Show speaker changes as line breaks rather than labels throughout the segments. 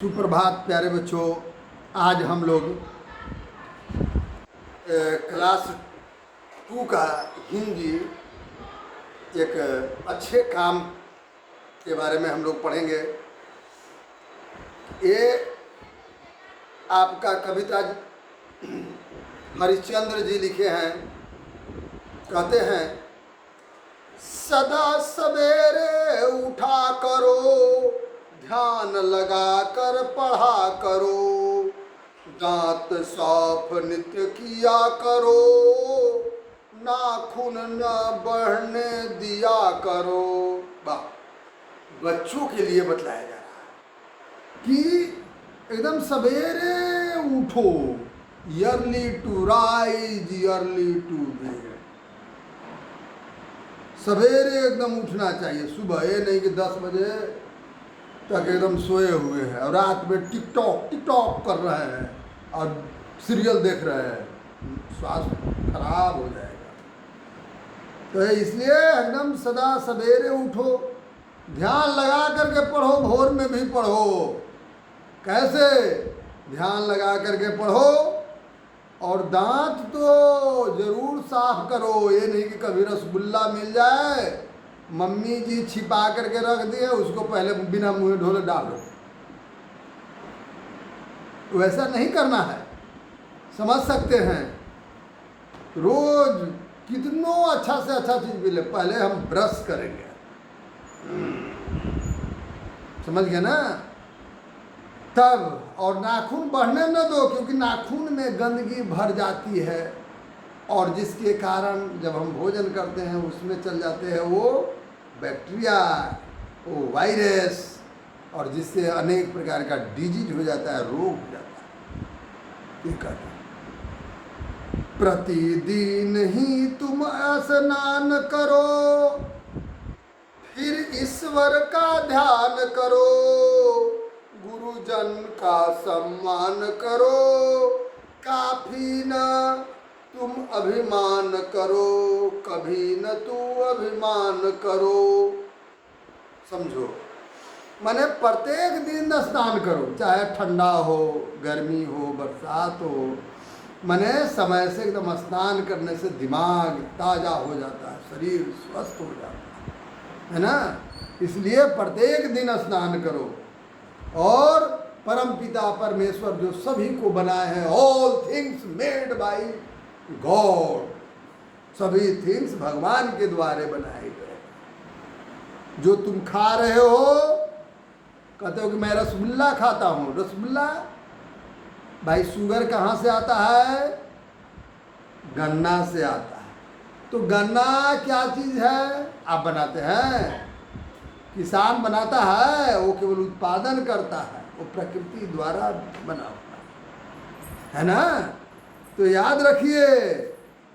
सुप्रभात प्यारे बच्चों। आज हम लोग क्लास 2 का हिंदी एक अच्छे काम के बारे में हम लोग पढ़ेंगे। ये आपका कविता हरिश्चंद्र जी लिखे हैं। कहते हैं, सदा सवेरे उठा करो, ध्यान लगा कर पढ़ा करो, दांत साफ नित्य किया करो, नाखून न बढ़ने दिया करो। वाह, बच्चों के लिए बतलाया जा रहा है कि एकदम सवेरे उठो, early to rise early to bed. सवेरे एकदम उठना चाहिए सुबह, ये नहीं कि 10 बजे तक एकदम सोए हुए हैं और रात में टिकटॉक कर रहे हैं और सीरियल देख रहे हैं। स्वास्थ्य खराब हो जाएगा। तो इसलिए एकदम सदा सवेरे उठो, ध्यान लगा करके पढ़ो, भोर में भी पढ़ो। कैसे? ध्यान लगा करके पढ़ो और दांत तो जरूर साफ करो। ये नहीं कि कभी रसगुल्ला मिल जाए, मम्मी जी छिपा करके रख दिए, उसको पहले बिना मुँह ढोले डालो। वैसा नहीं करना है। समझ सकते हैं, रोज कितनों अच्छा से अच्छा चीज मिले, पहले हम ब्रश करेंगे। समझ गए ना? तब, और नाखून बढ़ने न दो, क्योंकि नाखून में गंदगी भर जाती है और जिसके कारण जब हम भोजन करते हैं उसमें चल जाते हैं वो बैक्टीरिया, वो वायरस, और जिससे अनेक प्रकार का डिजीज हो जाता है, रोग हो जाता है। ये कहते हैं, प्रतिदिन ही तुम स्नान करो, फिर ईश्वर का ध्यान करो, गुरुजन का सम्मान करो, काफी न तुम अभिमान करो, कभी न तू अभिमान करो। समझो, माने प्रत्येक दिन स्नान करो, चाहे ठंडा हो, गर्मी हो, बरसात हो। माने समय से एकदम स्नान करने से दिमाग ताज़ा हो जाता है, शरीर स्वस्थ हो जाता है ना। इसलिए प्रत्येक दिन स्नान करो। और परम पिता परमेश्वर जो सभी को बनाए हैं, all things made by God, सभी थिंग्स भगवान के द्वारे बनाए गए। जो तुम खा रहे हो, कहते हो कि मैं रसगुल्ला खाता हूँ। रसगुल्ला भाई, शुगर कहाँ से आता है? गन्ना से आता है। तो गन्ना क्या चीज़ है? आप बनाते हैं? किसान बनाता है? वो केवल उत्पादन करता है, वो प्रकृति द्वारा बना हुआ है ना। तो याद रखिए,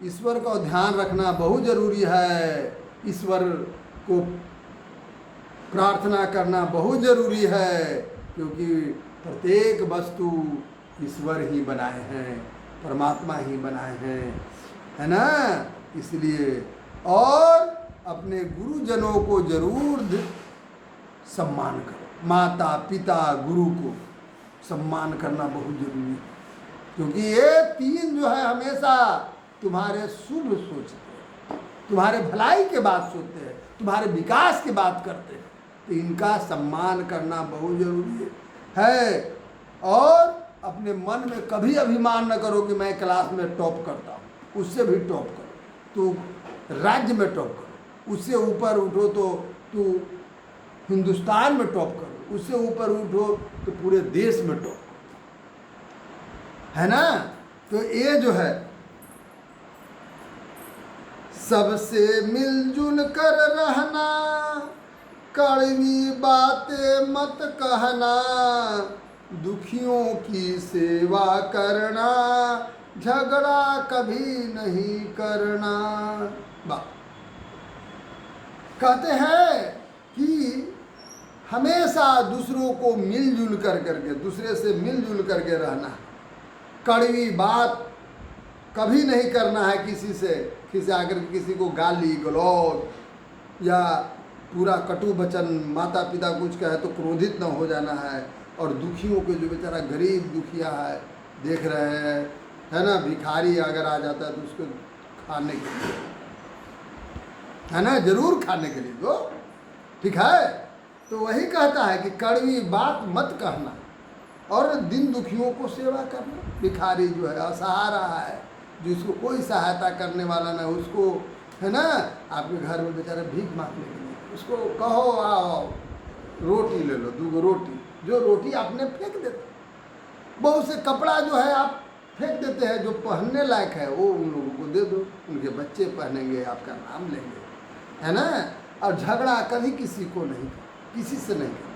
ईश्वर का ध्यान रखना बहुत जरूरी है। ईश्वर को प्रार्थना करना बहुत जरूरी है, क्योंकि प्रत्येक वस्तु ईश्वर ही बनाए हैं, परमात्मा ही बनाए हैं, है ना। इसलिए और अपने गुरुजनों को जरूर सम्मान करो। माता पिता गुरु को सम्मान करना बहुत जरूरी है, क्योंकि ये तीन जो है हमेशा तुम्हारे शुभ सोचते हैं, तुम्हारे भलाई के बात सोचते हैं, तुम्हारे विकास की बात करते हैं। तो इनका सम्मान करना बहुत जरूरी है। और अपने मन में कभी अभिमान न करो कि मैं क्लास में टॉप करता हूँ। उससे भी टॉप करो, तो राज्य में टॉप करो। उससे ऊपर उठो तो तू हिंदुस्तान में टॉप करो। उससे ऊपर उठो तो पूरे देश में टॉप करो, है ना। तो ये जो है, सबसे मिलजुल कर रहना, कड़वी बातें मत कहना, दुखियों की सेवा करना, झगड़ा कभी नहीं करना। वाह, कहते हैं कि हमेशा दूसरों को मिलजुल करके, दूसरे से मिलजुल करके रहना। कड़वी बात कभी नहीं करना है किसी से, किसी आकर किसी को गाली गलौज या पूरा कटु वचन, माता पिता कुछ कहे तो क्रोधित न हो जाना है। और दुखियों के जो बेचारा गरीब दुखिया है देख रहे हैं, है ना, भिखारी अगर आ जाता है तो उसको खाने के लिए, है ना, जरूर खाने के लिए दो, ठीक है। तो वही कहता है कि कड़वी बात मत कहना और दिन दुखियों को सेवा करना। भिखारी जो है, असहारा है, जिसको कोई सहायता करने वाला ना, उसको, है ना, आपके घर में बेचारा भीख मांगने के लिए, उसको कहो आओ रोटी ले लो, 2 रोटी, जो रोटी आपने फेंक देते, बहुत से कपड़ा जो है आप फेंक देते हैं, जो पहनने लायक है वो उन लोगों को दे दो, उनके बच्चे पहनेंगे, आपका नाम लेंगे, है ना। और झगड़ा कभी किसी को नहीं, किसी से नहीं करना,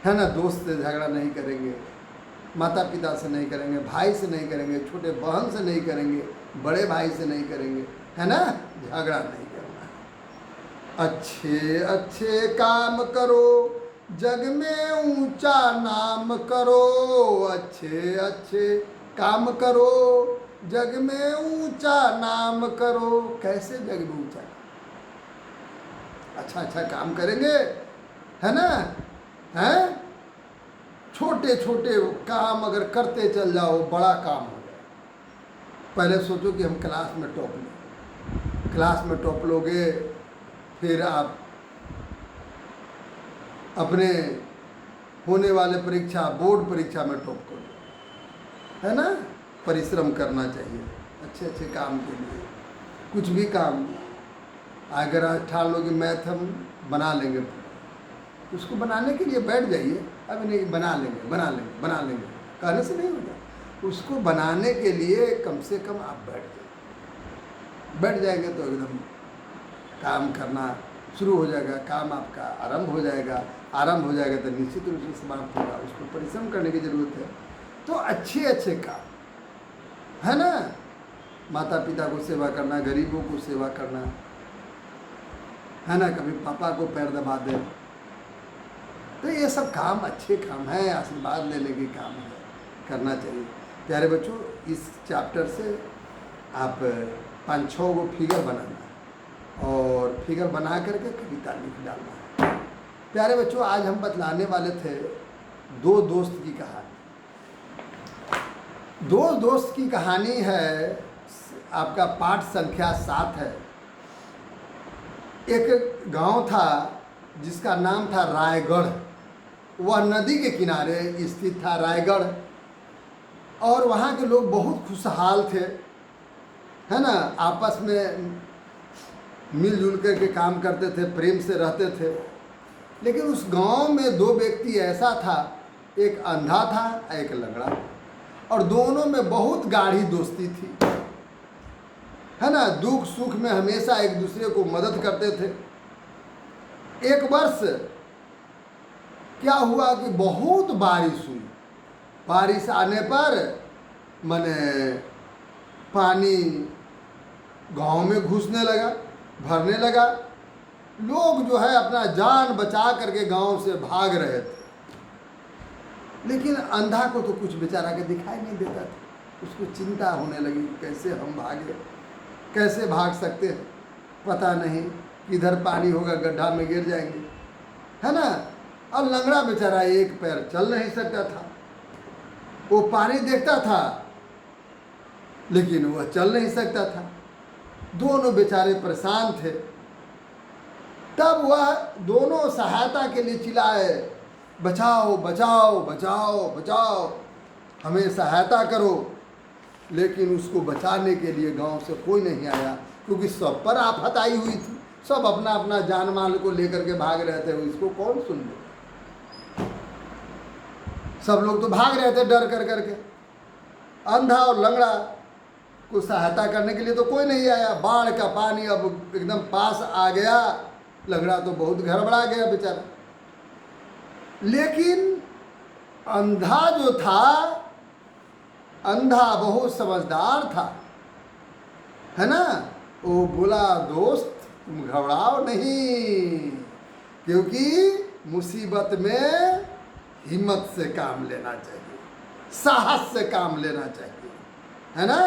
है ना, दोस्त से झगड़ा नहीं करेंगे, माता पिता से नहीं करेंगे, भाई से नहीं करेंगे, छोटे बहन से नहीं करेंगे, बड़े भाई से नहीं करेंगे, है ना, झगड़ा नहीं करना। अच्छे अच्छे काम करो, जग में ऊंचा नाम करो, अच्छे अच्छे काम करो, जग में ऊंचा नाम करो। कैसे जग में ऊंचा? अच्छा अच्छा काम करेंगे, है ना, हैं, छोटे छोटे काम अगर करते चल जाओ बड़ा काम हो जाए। पहले सोचो कि हम क्लास में टॉप लें, क्लास में टॉप लोगे, फिर आप अपने होने वाले परीक्षा, बोर्ड परीक्षा में टॉप करो, है ना। परिश्रम करना चाहिए अच्छे अच्छे काम के लिए, कुछ भी काम। अगर आज ठान लो कि मैथ हम बना लेंगे, उसको बनाने के लिए बैठ जाइए, अभी नहीं, बना लेंगे बना लेंगे बना लेंगे कहने से नहीं होगा, उसको बनाने के लिए कम से कम आप बैठ जाएंगे तो एकदम काम करना शुरू हो जाएगा, काम आपका आरंभ हो जाएगा, आरंभ हो जाएगा तो निश्चित रूप से समाप्त होगा, उसको परिश्रम करने की ज़रूरत है। तो अच्छे अच्छे काम, है ना, माता पिता को सेवा करना, गरीबों को सेवा करना, है ना, कभी पापा को पैर दबा दे, तो ये सब काम अच्छे काम है, आशीर्वाद लेने के काम है, करना चाहिए। प्यारे बच्चों, इस चैप्टर से आप 5-6 गो फिगर बनाना और फिगर बना करके कविता लिख डालना है। प्यारे बच्चों, आज हम बतलाने वाले थे 2 दोस्त की कहानी। 2 दोस्त की कहानी है, आपका पाठ संख्या 7 है। एक गांव था जिसका नाम था रायगढ़, वह नदी के किनारे स्थित था रायगढ़, और वहाँ के लोग बहुत खुशहाल थे, है ना, आपस में मिलजुल कर के काम करते थे, प्रेम से रहते थे। लेकिन उस गांव में 2 व्यक्ति ऐसा था, एक अंधा था एक लंगड़ा, और दोनों में बहुत गाढ़ी दोस्ती थी, है ना, दुख सुख में हमेशा एक दूसरे को मदद करते थे। एक वर्ष क्या हुआ कि बहुत बारिश हुई, बारिश आने पर माने पानी गांव में घुसने लगा, भरने लगा। लोग जो है अपना जान बचा करके गांव से भाग रहे थे, लेकिन अंधा को तो कुछ बेचारा के दिखाई नहीं देता था। उसको चिंता होने लगी, कैसे हम भागे, कैसे भाग सकते हैं, पता नहीं किधर पानी होगा, गड्ढा में गिर जाएंगे, है ना। और लंगड़ा बेचारा एक पैर चल नहीं सकता था, वो पानी देखता था लेकिन वह चल नहीं सकता था। दोनों बेचारे परेशान थे। तब वह दोनों सहायता के लिए चिल्लाए, बचाओ बचाओ बचाओ बचाओ, हमें सहायता करो। लेकिन उसको बचाने के लिए गांव से कोई नहीं आया, क्योंकि सब पर आफत आई हुई थी, सब अपना अपना जान माल को लेकर के भाग रहे थे। इसको कौन सुन ले, सब लोग तो भाग रहे थे डर कर करके। अंधा और लंगड़ा को सहायता करने के लिए तो कोई नहीं आया। बाढ़ का पानी अब एकदम पास आ गया, लंगड़ा तो बहुत गड़बड़ा गया बेचारा। लेकिन अंधा जो था, अंधा बहुत समझदार था, है ना, वो बोला, दोस्त तुम घबराओ नहीं, क्योंकि मुसीबत में हिम्मत से काम लेना चाहिए, साहस से काम लेना चाहिए, है ना,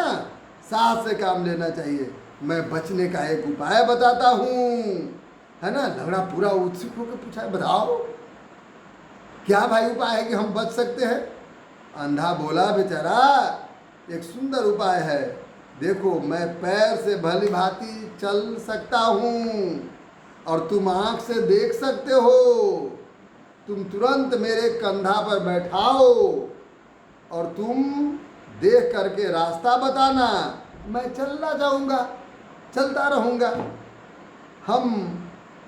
साहस से काम लेना चाहिए। मैं बचने का एक उपाय बताता हूँ, है ना। लंगड़ा पूरा उत्सुक होकर पूछा, बताओ क्या भाई उपाय है कि हम बच सकते हैं? अंधा बोला, बेचारा एक सुंदर उपाय है। देखो, मैं पैर से भली भांति चल सकता हूँ और तुम आँख से देख सकते हो। तुम तुरंत मेरे कंधा पर बैठाओ और तुम देख करके रास्ता बताना, मैं चलना जाऊँगा, चलता रहूँगा। हम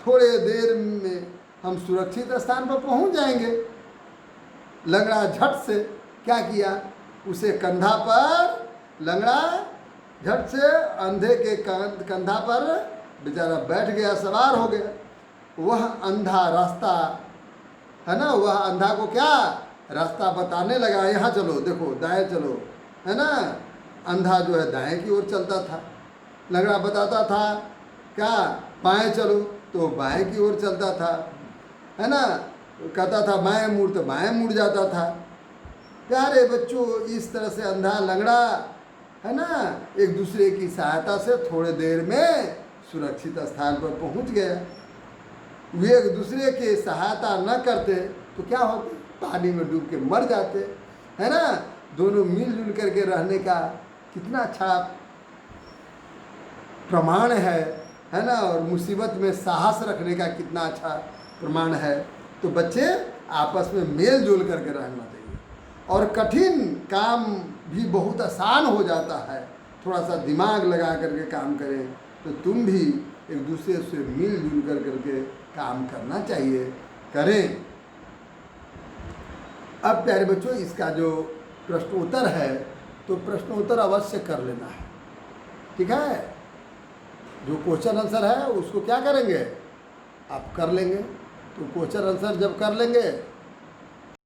थोड़े देर में हम सुरक्षित स्थान पर पहुँच जाएंगे। लंगड़ा झट से क्या किया, उसे कंधा पर, लंगड़ा झट से अंधे के कंधा पर बेचारा बैठ गया, सवार हो गया। वह अंधा रास्ता है ना, वह अंधा को क्या रास्ता बताने लगा, यहाँ चलो, देखो दाएं चलो, है ना। अंधा जो है दाएं की ओर चलता था, लंगड़ा बताता था क्या बाएं चलो, तो बाएं की ओर चलता था, है ना। कहता था बाएं मुड़, तो बाएं मुड़ जाता था। प्यारे बच्चों, इस तरह से अंधा लंगड़ा, है ना, एक दूसरे की सहायता से थोड़े देर में सुरक्षित स्थान पर पहुंच गया। वे एक दूसरे की सहायता न करते तो क्या होते, पानी में डूब के मर जाते, है ना। दोनों मिलजुल करके रहने का कितना अच्छा प्रमाण है ना। और मुसीबत में साहस रखने का कितना अच्छा प्रमाण है। तो बच्चे आपस में मेल जोल करके रहना चाहिए और कठिन काम भी बहुत आसान हो जाता है। थोड़ा सा दिमाग लगा करके काम करें तो तुम भी एक दूसरे से मिलजुल कर करके काम करना चाहिए, करें। अब प्यारे बच्चों, इसका जो प्रश्नोत्तर है तो प्रश्नोत्तर अवश्य कर लेना है, ठीक है। जो क्वेश्चन आंसर है उसको क्या करेंगे, आप कर लेंगे। तो क्वेश्चन आंसर जब कर लेंगे